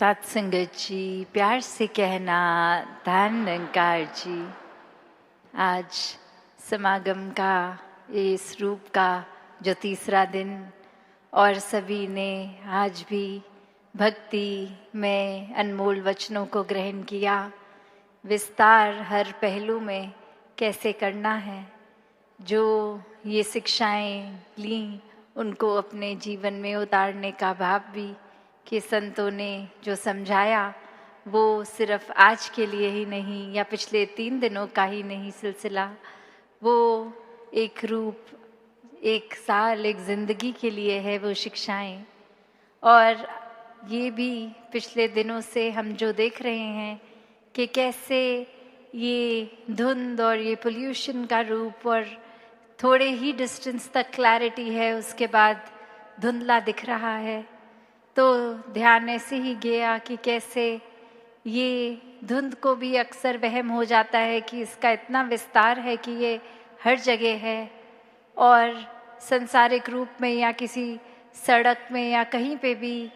सात संगत जी, प्यार से कहना धन निरंकार जी। आज समागम का इस रूप का जो तीसरा दिन और सभी ने आज भी भक्ति में अनमोल वचनों को ग्रहण किया। विस्तार हर पहलू में कैसे करना है, जो ये शिक्षाएं ली उनको अपने जीवन में उतारने का भाव भी कि संतों ने जो समझाया वो सिर्फ आज के लिए ही नहीं या पिछले 3 दिनों का ही नहीं सिलसिला, वो एक रूप, एक साल, एक ज़िंदगी के लिए है वो शिक्षाएं। और ये भी पिछले दिनों से हम जो देख रहे हैं कि कैसे ये धुंध और ये पोल्यूशन का रूप और थोड़े ही डिस्टेंस तक क्लैरिटी है, उसके बाद धुंधला दिख रहा है। तो ध्यान ऐसे ही गया कि कैसे ये धुंध को भी अक्सर वहम हो जाता है कि इसका इतना विस्तार है कि ये हर जगह है, और संसारिक रूप में या किसी सड़क में या कहीं पे भी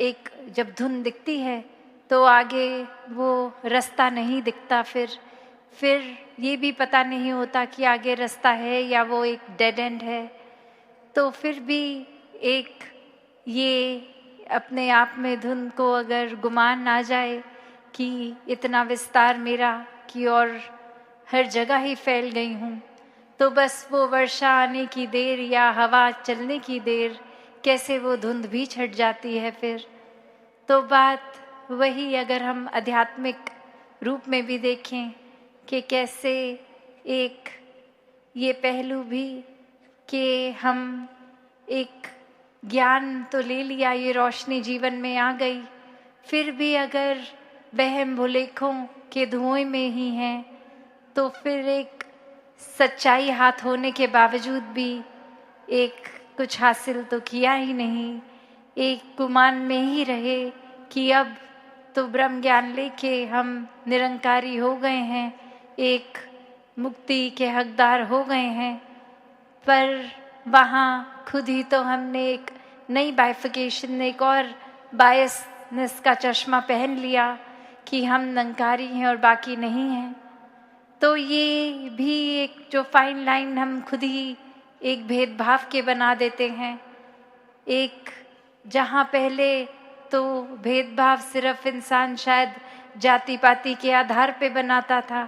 एक जब धुंध दिखती है तो आगे वो रास्ता नहीं दिखता। फिर ये भी पता नहीं होता कि आगे रास्ता है या वो एक डेड एंड है। तो फिर भी एक ये अपने आप में धुंध को अगर गुमान ना जाए कि इतना विस्तार मेरा कि और हर जगह ही फैल गई हूँ, तो बस वो वर्षा आने की देर या हवा चलने की देर, कैसे वो धुंध भी छट जाती है। फिर तो बात वही, अगर हम आध्यात्मिक रूप में भी देखें कि कैसे एक ये पहलू भी कि हम एक ज्ञान तो ले लिया, ये रोशनी जीवन में आ गई, फिर भी अगर वहम भुलेखों के धुएं में ही हैं तो फिर एक सच्चाई हाथ होने के बावजूद भी एक कुछ हासिल तो किया ही नहीं, एक गुमान में ही रहे कि अब तो ब्रह्म ज्ञान लेके हम निरंकारी हो गए हैं, एक मुक्ति के हकदार हो गए हैं। पर वहाँ खुद ही तो हमने एक नई बाइफिकेशन, एक और बायसनेस का चश्मा पहन लिया कि हम निरंकारी हैं और बाकी नहीं हैं। तो ये भी एक जो फाइन लाइन हम खुद ही एक भेदभाव के बना देते हैं। एक जहाँ पहले तो भेदभाव सिर्फ इंसान शायद जाति पाति के आधार पे बनाता था,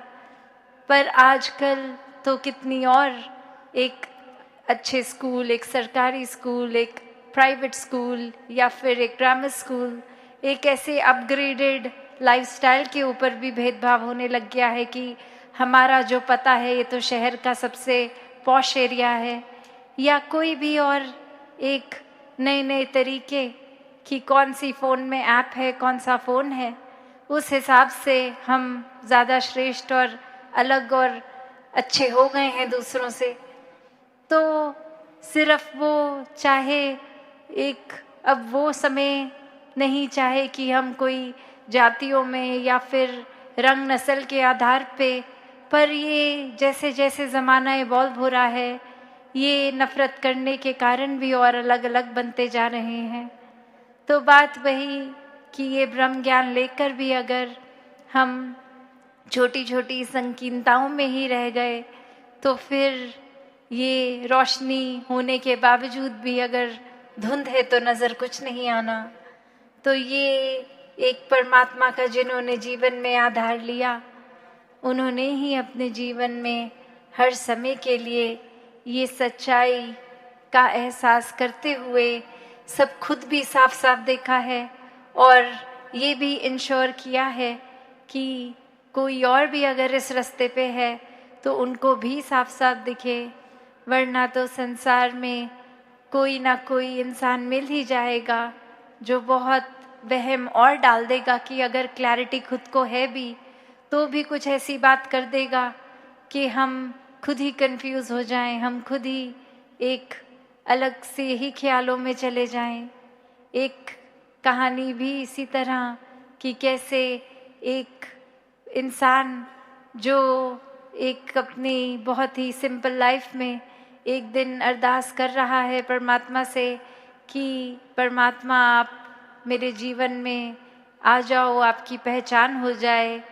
पर आजकल तो कितनी और एक अच्छे स्कूल, एक सरकारी स्कूल, एक प्राइवेट स्कूल या फिर एक ग्रामर स्कूल, एक ऐसे अपग्रेडेड लाइफस्टाइल के ऊपर भी भेदभाव होने लग गया है कि हमारा जो पता है ये तो शहर का सबसे पॉश एरिया है, या कोई भी और एक नए नए तरीके कि कौन सी फ़ोन में ऐप है, कौन सा फ़ोन है, उस हिसाब से हम ज़्यादा श्रेष्ठ और अलग और अच्छे हो गए हैं दूसरों से। तो सिर्फ वो चाहे एक अब वो समय नहीं चाहे कि हम कोई जातियों में या फिर रंग नस्ल के आधार पे, पर ये जैसे जैसे ज़माना इवॉल्व हो रहा है, ये नफ़रत करने के कारण भी और अलग अलग बनते जा रहे हैं। तो बात वही कि ये ब्रह्म ज्ञान लेकर भी अगर हम छोटी छोटी संकीर्णताओं में ही रह गए तो फिर ये रोशनी होने के बावजूद भी अगर धुंध है तो नज़र कुछ नहीं आना। तो ये एक परमात्मा का जिन्होंने जीवन में आधार लिया, उन्होंने ही अपने जीवन में हर समय के लिए ये सच्चाई का एहसास करते हुए सब खुद भी साफ साफ देखा है, और ये भी इंश्योर किया है कि कोई और भी अगर इस रास्ते पे है तो उनको भी साफ साफ दिखे, वरना तो संसार में कोई ना कोई इंसान मिल ही जाएगा जो बहुत वहम और डाल देगा कि अगर क्लैरिटी खुद को है भी तो भी कुछ ऐसी बात कर देगा कि हम खुद ही कंफ्यूज हो जाएं, हम खुद ही एक अलग से ही ख्यालों में चले जाएं। एक कहानी भी इसी तरह कि कैसे एक इंसान जो एक अपनी बहुत ही सिंपल लाइफ में एक दिन अरदास कर रहा है परमात्मा से कि परमात्मा आप मेरे जीवन में आ जाओ, आपकी पहचान हो जाए।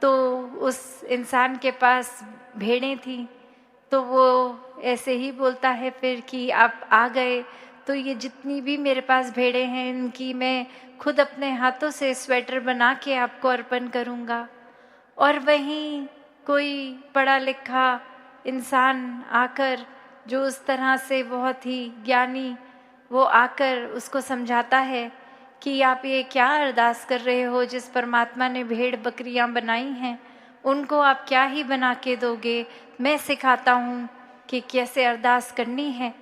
तो उस इंसान के पास भेड़ें थीं, तो वो ऐसे ही बोलता है फिर कि आप आ गए तो ये जितनी भी मेरे पास भेड़ें हैं इनकी मैं खुद अपने हाथों से स्वेटर बना के आपको अर्पण करूँगा। और वहीं कोई पढ़ा लिखा इंसान आकर, जो उस तरह से बहुत ही ज्ञानी, वो आकर उसको समझाता है कि आप ये क्या अरदास कर रहे हो, जिस परमात्मा ने भेड़ बकरियां बनाई हैं उनको आप क्या ही बना के दोगे। मैं सिखाता हूँ कि कैसे अरदास करनी है।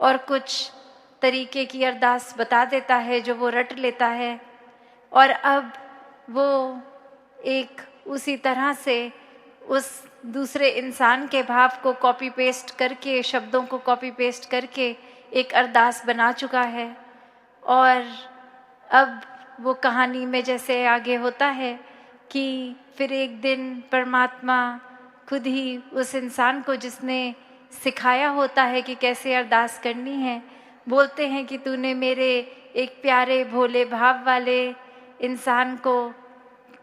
और कुछ तरीके की अरदास बता देता है जो वो रट लेता है। और अब वो एक उसी तरह से उस दूसरे इंसान के भाव को कॉपी पेस्ट करके, शब्दों को कॉपी पेस्ट करके एक अरदास बना चुका है। और अब वो कहानी में जैसे आगे होता है कि फिर एक दिन परमात्मा खुद ही उस इंसान को जिसने सिखाया होता है कि कैसे अरदास करनी है, बोलते हैं कि तूने मेरे एक प्यारे भोले भाव वाले इंसान को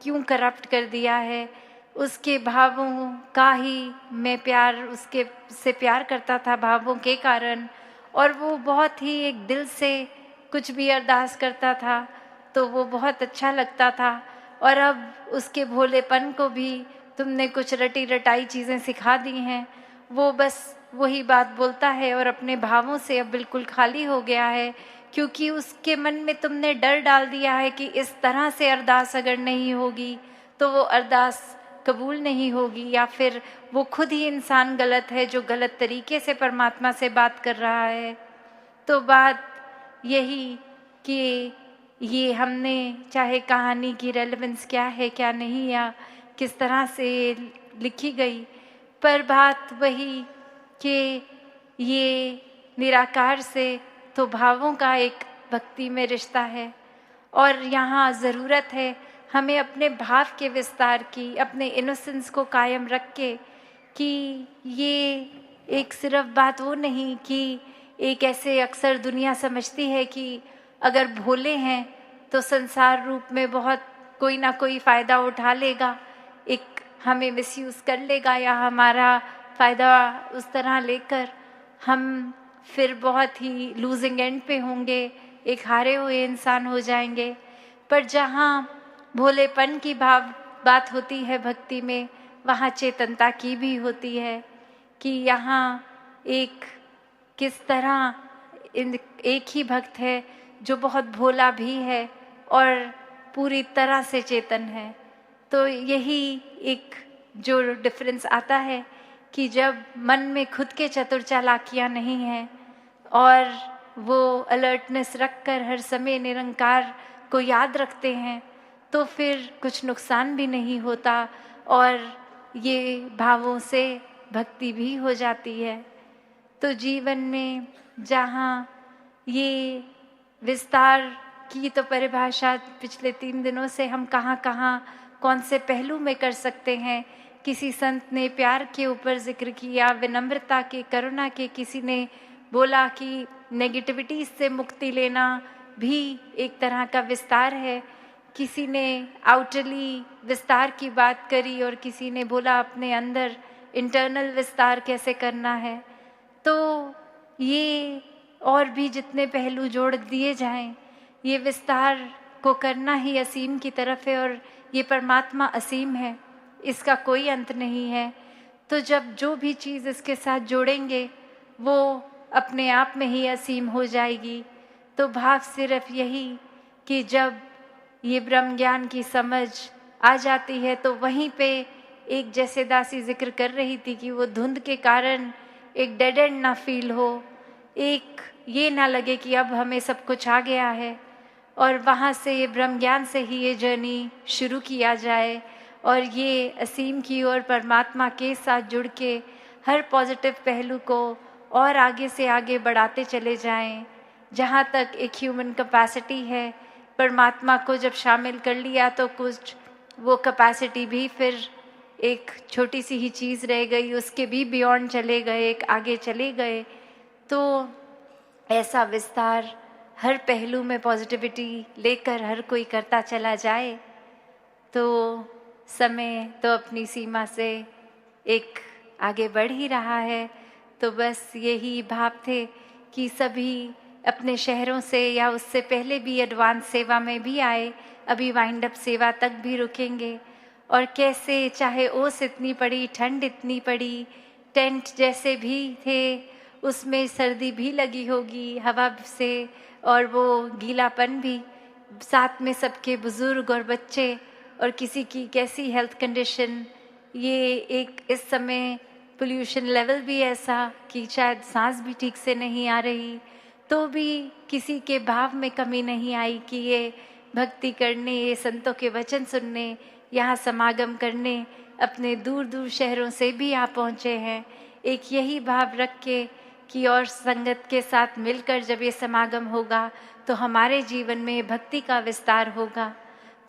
क्यों करप्ट कर दिया है। उसके भावों का ही मैं प्यार, उसके से प्यार करता था भावों के कारण, और वो बहुत ही एक दिल से कुछ भी अरदास करता था तो वो बहुत अच्छा लगता था। और अब उसके भोलेपन को भी तुमने कुछ रटी रटाई चीज़ें सिखा दी हैं। वो बस वही बात बोलता है और अपने भावों से अब बिल्कुल खाली हो गया है, क्योंकि उसके मन में तुमने डर डाल दिया है कि इस तरह से अरदास अगर नहीं होगी तो वो अरदास कबूल नहीं होगी, या फिर वो खुद ही इंसान गलत है जो गलत तरीके से परमात्मा से बात कर रहा है। तो बात यही कि ये हमने चाहे कहानी की रेलेवेंस क्या है क्या नहीं, या किस तरह से लिखी गई, पर बात वही कि ये निराकार से तो भावों का एक भक्ति में रिश्ता है। और यहाँ ज़रूरत है हमें अपने भाव के विस्तार की, अपने इनोसेंस को कायम रख के, कि ये एक सिर्फ बात वो नहीं कि एक ऐसे अक्सर दुनिया समझती है कि अगर भोले हैं तो संसार रूप में बहुत कोई ना कोई फ़ायदा उठा लेगा, एक हमें मिसयूज़ कर लेगा, या हमारा फ़ायदा उस तरह लेकर हम फिर बहुत ही लूजिंग एंड पे होंगे, एक हारे हुए इंसान हो जाएंगे। पर जहाँ भोलेपन की बात होती है भक्ति में, वहाँ चेतनता की भी होती है कि यहाँ एक किस तरह एक ही भक्त है जो बहुत भोला भी है और पूरी तरह से चेतन है। तो यही एक जो डिफरेंस आता है कि जब मन में खुद के चतुर चालाकियाँ नहीं हैं और वो अलर्टनेस रखकर हर समय निरंकार को याद रखते हैं, तो फिर कुछ नुकसान भी नहीं होता और ये भावों से भक्ति भी हो जाती है। तो जीवन में जहाँ ये विस्तार की तो परिभाषा पिछले 3 दिनों से हम कहाँ कौन से पहलू में कर सकते हैं। किसी संत ने प्यार के ऊपर जिक्र किया, विनम्रता के, करुणा के, किसी ने बोला कि नेगेटिविटी से मुक्ति लेना भी एक तरह का विस्तार है, किसी ने आउटरली विस्तार की बात करी और किसी ने बोला अपने अंदर इंटरनल विस्तार कैसे करना है। तो ये और भी जितने पहलू जोड़ दिए जाएं, ये विस्तार को करना ही असीम की तरफ है, और ये परमात्मा असीम है, इसका कोई अंत नहीं है। तो जब जो भी चीज़ इसके साथ जोड़ेंगे वो अपने आप में ही असीम हो जाएगी। तो भाव सिर्फ यही कि जब ये ब्रह्म ज्ञान की समझ आ जाती है तो वहीं पे एक, जैसे दासी जिक्र कर रही थी, कि वो धुंध के कारण एक डेड एंड ना फील हो, एक ये ना लगे कि अब हमें सब कुछ आ गया है, और वहाँ से ये ब्रह्म ज्ञान से ही ये जर्नी शुरू किया जाए और ये असीम की ओर परमात्मा के साथ जुड़ के हर पॉजिटिव पहलू को और आगे से आगे बढ़ाते चले जाएं। जहाँ तक एक ह्यूमन कैपेसिटी है, परमात्मा को जब शामिल कर लिया तो कुछ वो कैपेसिटी भी फिर एक छोटी सी ही चीज़ रह गई, उसके भी बियॉन्ड चले गए, एक आगे चले गए। तो ऐसा विस्तार हर पहलू में पॉजिटिविटी लेकर हर कोई करता चला जाए तो समय तो अपनी सीमा से एक आगे बढ़ ही रहा है। तो बस यही भाव थे कि सभी अपने शहरों से या उससे पहले भी एडवांस सेवा में भी आए, अभी वाइंड अप सेवा तक भी रुकेंगे। और कैसे चाहे ओस इतनी पड़ी, ठंड इतनी पड़ी, टेंट जैसे भी थे उसमें सर्दी भी लगी होगी हवा से और वो गीलापन भी, साथ में सबके बुजुर्ग और बच्चे और किसी की कैसी हेल्थ कंडीशन, ये एक इस समय पोल्यूशन लेवल भी ऐसा कि शायद सांस भी ठीक से नहीं आ रही, तो भी किसी के भाव में कमी नहीं आई कि ये भक्ति करने, ये संतों के वचन सुनने, यहाँ समागम करने अपने दूर दूर शहरों से भी आ पहुँचे हैं। एक यही भाव रख के कि और संगत के साथ मिलकर जब ये समागम होगा तो हमारे जीवन में भक्ति का विस्तार होगा।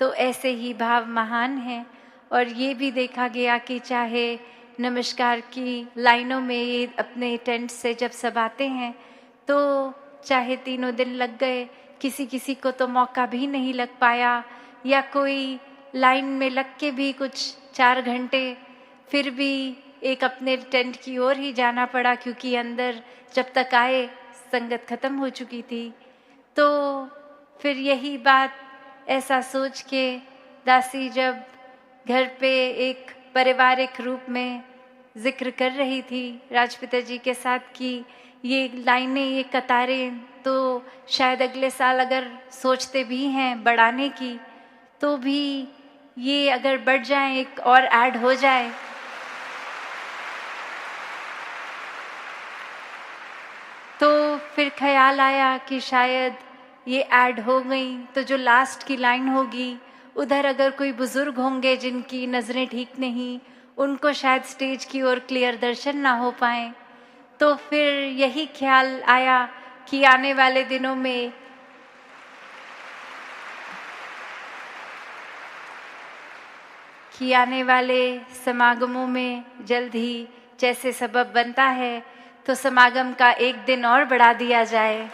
तो ऐसे ही भाव महान हैं। और ये भी देखा गया कि चाहे नमस्कार की लाइनों में ये अपने टेंट से जब सब आते हैं तो चाहे 3 दिन लग गए, किसी किसी को तो मौका भी नहीं लग पाया, या कोई लाइन में लग के भी कुछ 4 घंटे फिर भी एक अपने टेंट की ओर ही जाना पड़ा, क्योंकि अंदर जब तक आए संगत खत्म हो चुकी थी। तो फिर यही बात ऐसा सोच के दासी जब घर पे एक पारिवारिक रूप में जिक्र कर रही थी राजपिता जी के साथ कि ये लाइनें, ये कतारें तो शायद अगले साल अगर सोचते भी हैं बढ़ाने की तो भी ये अगर बढ़ जाए, एक और ऐड हो जाए तो फिर ख्याल आया कि शायद ये ऐड हो गई तो जो लास्ट की लाइन होगी उधर अगर कोई बुजुर्ग होंगे जिनकी नज़रें ठीक नहीं, उनको शायद स्टेज की ओर क्लियर दर्शन ना हो पाए। तो फिर यही ख्याल आया कि आने वाले दिनों में आने वाले समागमों में जल्द ही जैसे सबब बनता है तो समागम का एक दिन और बढ़ा दिया जाए।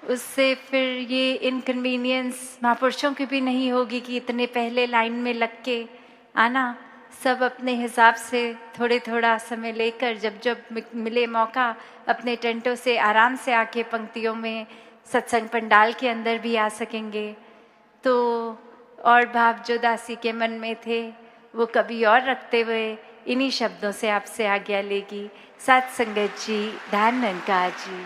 उससे फिर ये इनकन्वीनियंस महापुरुषों की भी नहीं होगी कि इतने पहले लाइन में लग के आना। सब अपने हिसाब से थोड़े थोड़ा समय लेकर जब जब मिले मौका अपने टेंटों से आराम से आके पंक्तियों में सत्संग पंडाल के अंदर भी आ सकेंगे। तो और भाव जो दासी के मन में थे वो कभी और रखते हुए इन्हीं शब्दों से आपसे आज्ञा लेगी। सत्संगत जी, धन निरंकार जी।